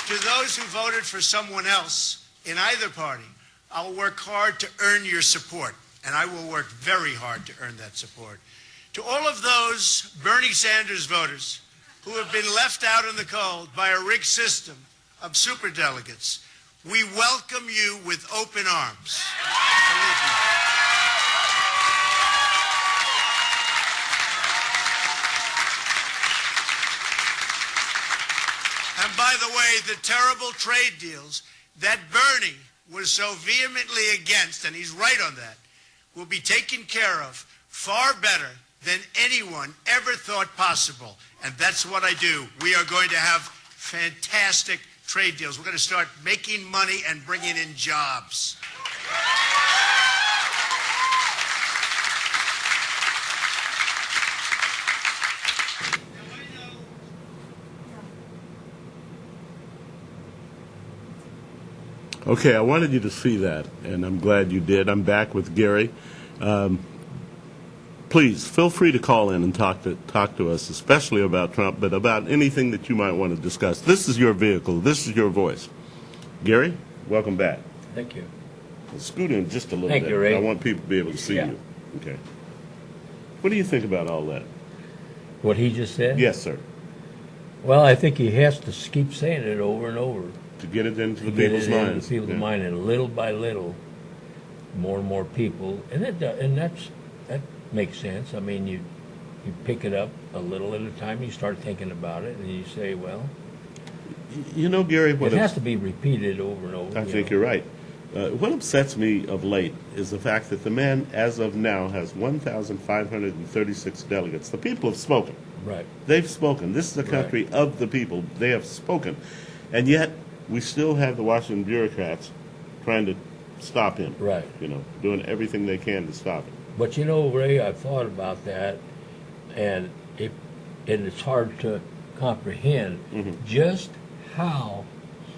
To those who voted for someone else in either party, I'll work hard to earn your support, and I will work very hard to earn that support. To all of those Bernie Sanders voters who have been left out in the cold by a rigged system of superdelegates, we welcome you with open arms. Believe me. And by the way, the terrible trade deals that Bernie was so vehemently against, and he's right on that, will be taken care of far better than anyone ever thought possible. And that's what I do. We are going to have fantastic trade deals. We're going to start making money and bringing in jobs. Okay, I wanted you to see that, and I'm glad you did. I'm back with Gary. Please, feel free to call in and talk to us, especially about Trump, but about anything that you might want to discuss. This is your vehicle. This is your voice. Gary, welcome back. Thank you. Well, scoot in just a little Thank bit. you, Ray. I want people to be able to see Yeah. you. Okay. What do you think about all that? What he just said? Yes, sir. Well, I think he has to keep saying it over and over. To get it into the Get people's it into minds. people's Yeah. mind, and little by little, more and more people, and that makes sense. I mean, you pick it up a little at a time. You start thinking about it, and you say, well, You know, Gary, it has to be repeated over and over. I think you're right. What upsets me of late is the fact that the man, as of now, has 1,536 delegates. The people have spoken. Right. They've spoken. This is a country of the people. They have spoken. And yet, we still have the Washington bureaucrats trying to stop him. Right. You know, doing everything they can to stop him. But you know, Ray, I've thought about that, and it's hard to comprehend just how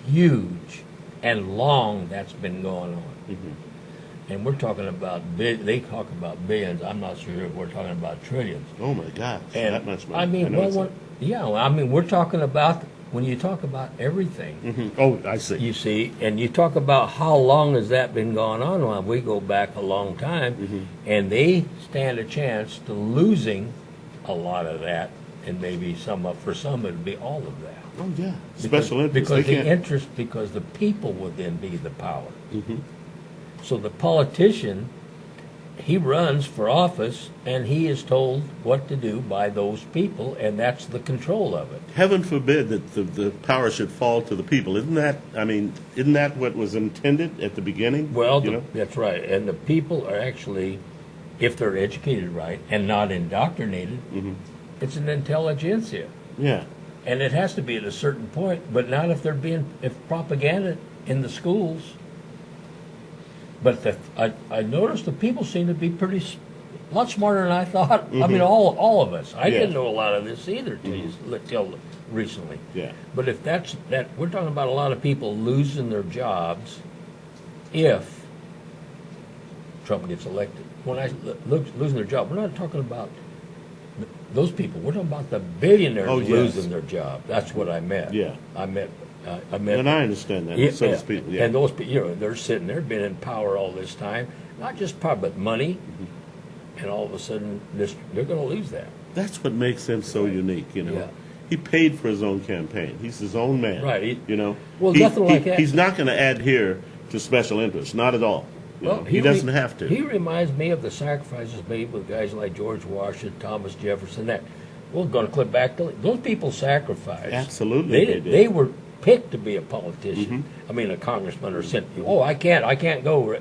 huge and long that's been going on. And we're talking about, they talk about billions. I'm not sure if we're talking about trillions. Oh, my gosh. And that much money. I mean, know it's I mean, we're talking about, when you talk about everything, Oh, I see. you see, and you talk about how long has that been going on. Well, we go back a long time, and they stand a chance to losing a lot of that, and maybe for some it'd be all of that. Oh, yeah. Special interest. Because They the can't- interest, because the people would then be the power. So the politician, he runs for office, and he is told what to do by those people, and that's the control of it. Heaven forbid that the power should fall to the people. Isn't that what was intended at the beginning? Well, you know? that's right. And the people are actually, if they're educated right and not indoctrinated, it's an intelligentsia. Yeah. And it has to be at a certain point, but not if if propaganda in the schools. But I noticed the people seem to be a lot smarter than I thought. I mean, all of us. I didn't know a lot of this either till recently. Yeah. But if we're talking about a lot of people losing their jobs if Trump gets elected. When I losing their job, we're not talking about those people. We're talking about the billionaires losing their job. That's what I meant. Yeah. I meant. And I understand that. Yeah, So to speak. Yeah. And those people, they're sitting there, been in power all this time, not just power, but money, and all of a sudden, they're going to lose that. That's what makes him so unique, Yeah. He paid for his own campaign. He's his own man. Right. Well, nothing like that. He's not going to adhere to special interests, not at all. He doesn't have to. He reminds me of the sacrifices made with guys like George Washington, Thomas Jefferson. That we're going to clip back to those people sacrificed. Absolutely, they did. They were picked to be a politician. I mean, a congressman or sent. Oh, I can't go.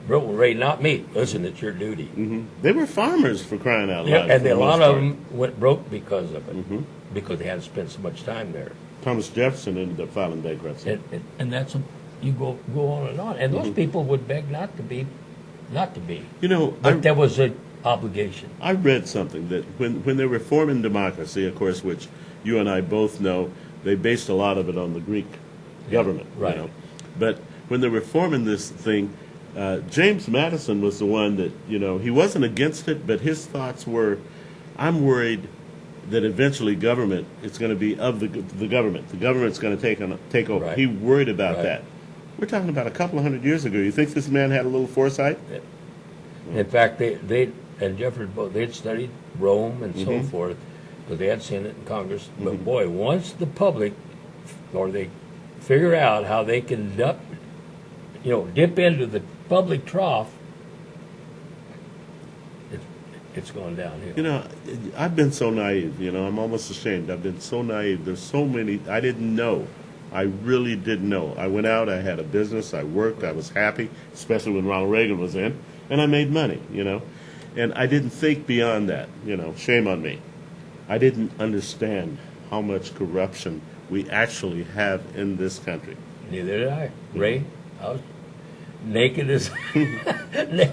Ray, not me. Listen, it's your duty. They were farmers, for crying out Yeah, loud. and a lot of them went broke because of it, because they had to spend so much time there. Thomas Jefferson ended up filing bankruptcy. And that's you go on, and those people would beg not to be. But there was an obligation. I read something that when they were forming democracy, of course, which you and I both know, they based a lot of it on the Greek government. Right. But when they were forming this thing, James Madison was the one that, he wasn't against it, but his thoughts were, I'm worried that eventually government, it's going to be of the government. The government's going to take over. Right. He worried about Right. that. We're talking about a couple of hundred years ago. You think this man had a little foresight? In fact, they and Jefferson both they'd studied Rome and so forth, because they had Senate and Congress. But boy, once the public, or they figure out how they can dip into the public trough, it's going downhill. I've been so naive. I'm almost ashamed. I've been so naive. There's so many I didn't know. I really didn't know. I went out. I had a business. I worked. I was happy, especially when Ronald Reagan was in, and I made money. And I didn't think beyond that. Shame on me. I didn't understand how much corruption we actually have in this country. Neither did I. Ray, I was naked as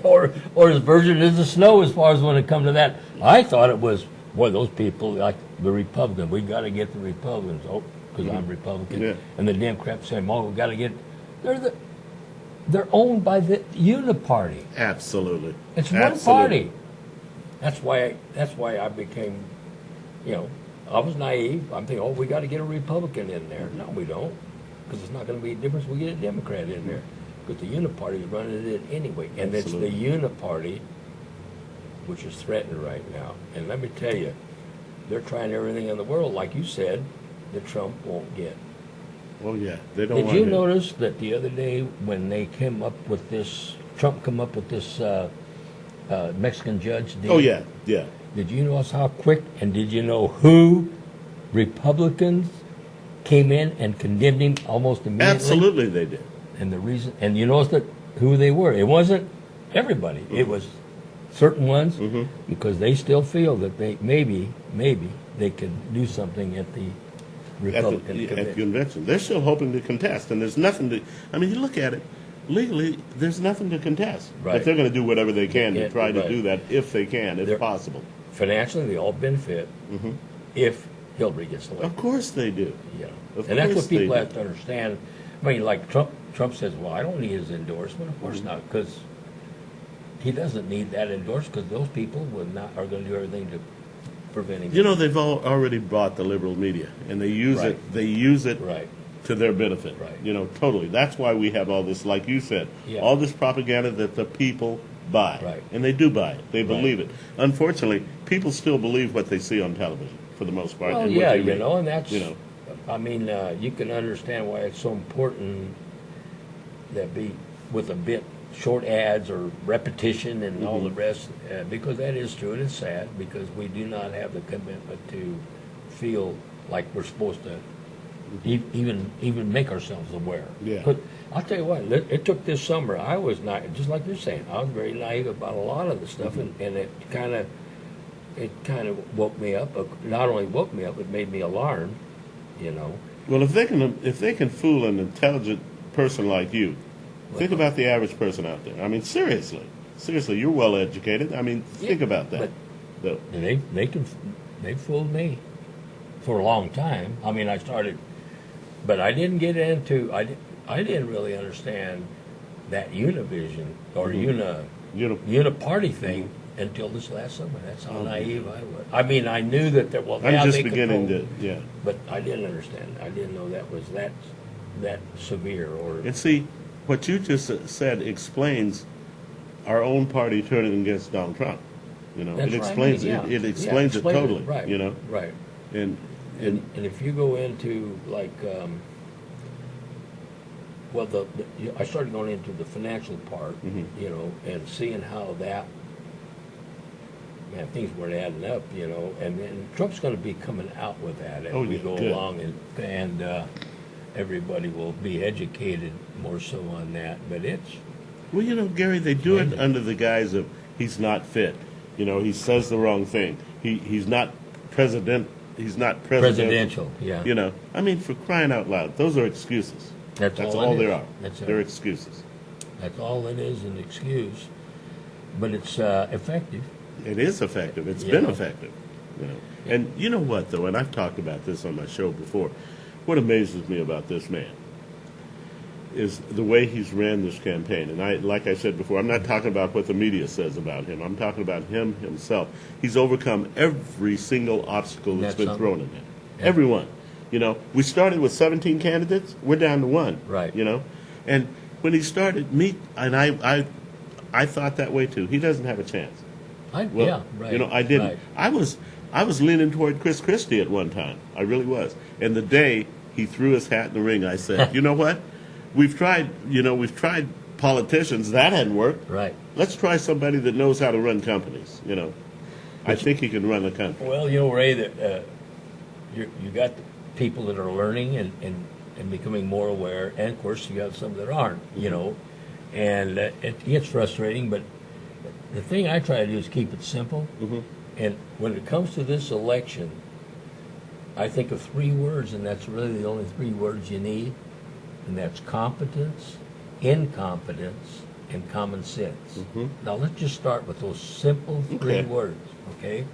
or as virgin as the snow as far as when it come to that. I thought it was, boy, those people like the Republicans. We got to get the Republicans. Oh, because I'm Republican. Yeah. And the Democrats saying, "Oh, we got to get." They're owned by the Uniparty. Absolutely. It's one party. That's why I became, I was naive. I'm thinking, oh, we got to get a Republican in there. No, we don't, because it's not going to be a difference. We get a Democrat in there, because the Uniparty is running it anyway, and Absolutely. It's the Uniparty which is threatened right now. And let me tell you, they're trying everything in the world, like you said, that Trump won't get. Oh yeah, they don't. Did you notice that the other day when they came up with this, Trump come up with this Mexican judge deal? Oh yeah, yeah. Did you notice how quick, and did you know who Republicans came in and condemned him almost immediately? Absolutely, they did. And the reason, and you notice that who they were. It wasn't everybody. It was certain ones, because they still feel that they maybe they could do something at the Republican at the convention. convention. They're still hoping to contest, and there's nothing to. I mean, you look at it legally. There's nothing to contest. Right. But they're going to do whatever they can to try to right. do that if they can, if They're- possible. Financially, they all benefit if Hillary gets elected. Of course they do. Of And that's course what people they have to understand. I mean, like Trump says, well, I don't need his endorsement. Of course not, because he doesn't need that endorsement, because those people are going to do everything to prevent him. You know, they've already bought the liberal media, and they use Right. it. They use it Right. to their benefit. Right. You know, totally. That's why we have all this, like you said, Yeah. all this propaganda that the people buy, Right. and they do buy it. They believe it. Unfortunately, people still believe what they see on television for the most part. Well, and yeah, what they you read. know, and that's, You know. I mean, you can understand why it's so important that be with a bit short ads or repetition and all the rest, because that is true, and it's sad, because we do not have the commitment to feel like we're supposed to even make ourselves aware. Yeah. But I'll tell you what, it took this summer. I was not, just like you're saying, I was very naive about a lot of the stuff, and it kind of woke me up. Not only woke me up, it made me alarmed. You know. Well, if they can fool an intelligent person like you, think about the average person out there. I mean, seriously, you're well educated. I mean, think about that. But they fooled me for a long time. I mean, I started, but I didn't get into. I didn't really understand that Univision or uniparty thing until this last summer. That's how naive I was. I mean, I knew that there was. I'm just beginning to, But I didn't understand. I didn't know that was that severe. Or And see, what you just said explains our own party turning against Donald Trump. That's it right, explains yeah. it explains it totally. Right. Right. And And if you go into like, well, I started going into the financial part, and seeing how that, man, things weren't adding up, and Trump's going to be coming out with that as we go along, and everybody will be educated more so on that. But it's Gary, they do it under the guise of he's not fit. He says the wrong thing. He's not president. He's not presidential. Yeah. I mean, for crying out loud, those are excuses. That's all there are. They're excuses. That's all it is, an excuse. But it's effective. It is effective. It's been effective. And you know what, though, and I've talked about this on my show before, what amazes me about this man is the way he's ran this campaign. And like I said before, I'm not talking about what the media says about him. I'm talking about him himself. He's overcome every single obstacle that's been thrown at him. Yeah. Every one. We started with 17 candidates. We're down to one. Right. And when he started, I thought that way too. He doesn't have a chance. Yeah, right. I didn't. Right. I was leaning toward Chris Christie at one time. I really was. And the day he threw his hat in the ring, I said, you know what? We've tried politicians. That hadn't worked. Right. Let's try somebody that knows how to run companies. I think he can run a country. Well, Ray, that you got the people that are learning and becoming more aware, and of course you got some that aren't. And it gets frustrating. But the thing I try to do is keep it simple. Mm-hmm. And when it comes to this election, I think of 3 words, and that's really the only 3 words you need. And that's competence, incompetence, and common sense. Mm-hmm. Now, let's just start with those simple 3 words, okay?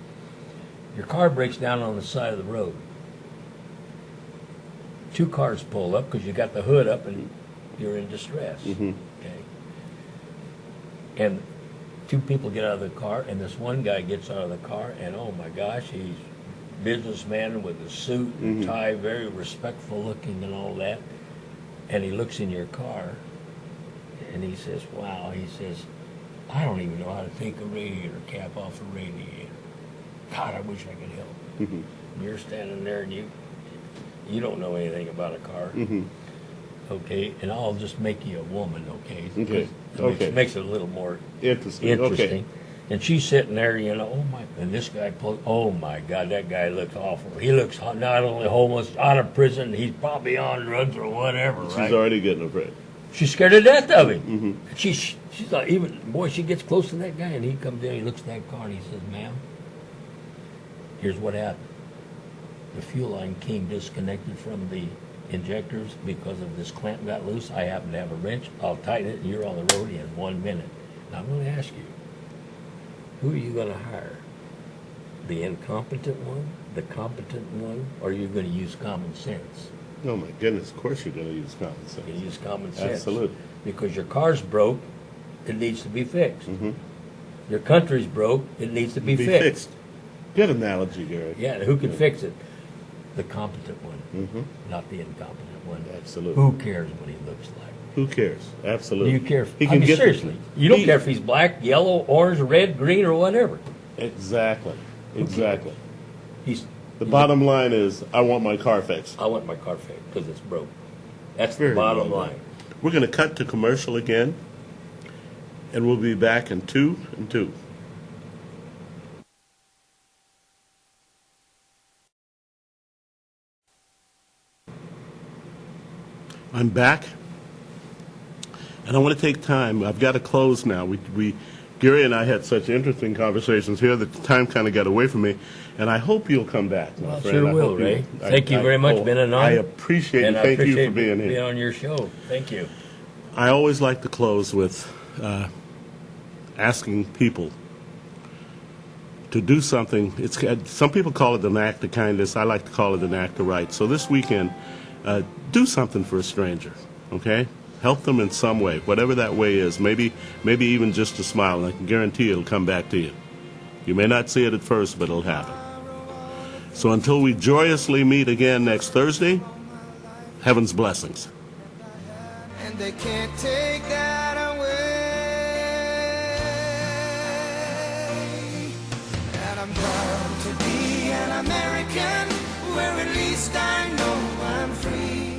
Your car breaks down on the side of the road. 2 cars pull up because you got the hood up and you're in distress, mm-hmm. okay? And 2 people get out of the car, and this one guy gets out of the car, and oh my gosh, he's a businessman with a suit and tie, very respectful looking and all that. And he looks in your car, and he says, wow, he says, I don't even know how to take a radiator cap off a radiator. God, I wish I could help. Mm-hmm. You're standing there, and you don't know anything about a car. Mm-hmm. Okay, and I'll just make you a woman, okay? Okay. It makes it a little more interesting. Okay. And she's sitting there, and this guy pulls, oh my God, that guy looks awful. He looks not only homeless, out of prison, he's probably on drugs or whatever, right? She's already getting afraid. She's scared to death of him. Mm-hmm. She's not even, boy, she gets close to that guy, and he comes in, he looks at that car, and he says, ma'am, here's what happened. The fuel line came disconnected from the injectors because of this clamp got loose. I happen to have a wrench. I'll tighten it, and you're on the road in 1 minute. Now, I'm going to ask you, who are you going to hire? The incompetent one, the competent one, or are you going to use common sense? Oh, my goodness. Of course you're going to use common sense. You use common sense. Absolutely. Because your car's broke, it needs to be fixed. Mm-hmm. Your country's broke, it needs to be fixed. Good analogy, Gary. Yeah, who can fix it? The competent one, mm-hmm. not the incompetent one. Absolutely. Who cares what he looks like? Who cares? Absolutely. Do you care? Seriously, you don't care if he's black, yellow, orange, red, green, or whatever. Exactly. He's the bottom line is, I want my car fixed. I want my car fixed because it's broke. That's Very the bottom well line. We're going to cut to commercial again, and we'll be back in 2 and 2. I'm back, and I want to take time. I've got to close now. Gary and I had such interesting conversations here that the time kind of got away from me, and I hope you'll come back, my friend. Sure will, Ray. Thank you very much. Been an honor. I appreciate it. Thank you for being here. Being on your show. Thank you. I always like to close with asking people to do something. Some people call it an act of kindness. I like to call it an act of right. So this weekend, do something for a stranger, okay? Help them in some way, whatever that way is. Maybe even just a smile, and I can guarantee it'll come back to you. You may not see it at first, but it'll happen. So until we joyously meet again next Thursday, heaven's blessings. And they can't take that away. And I'm proud to be an American, where at least I know I'm free.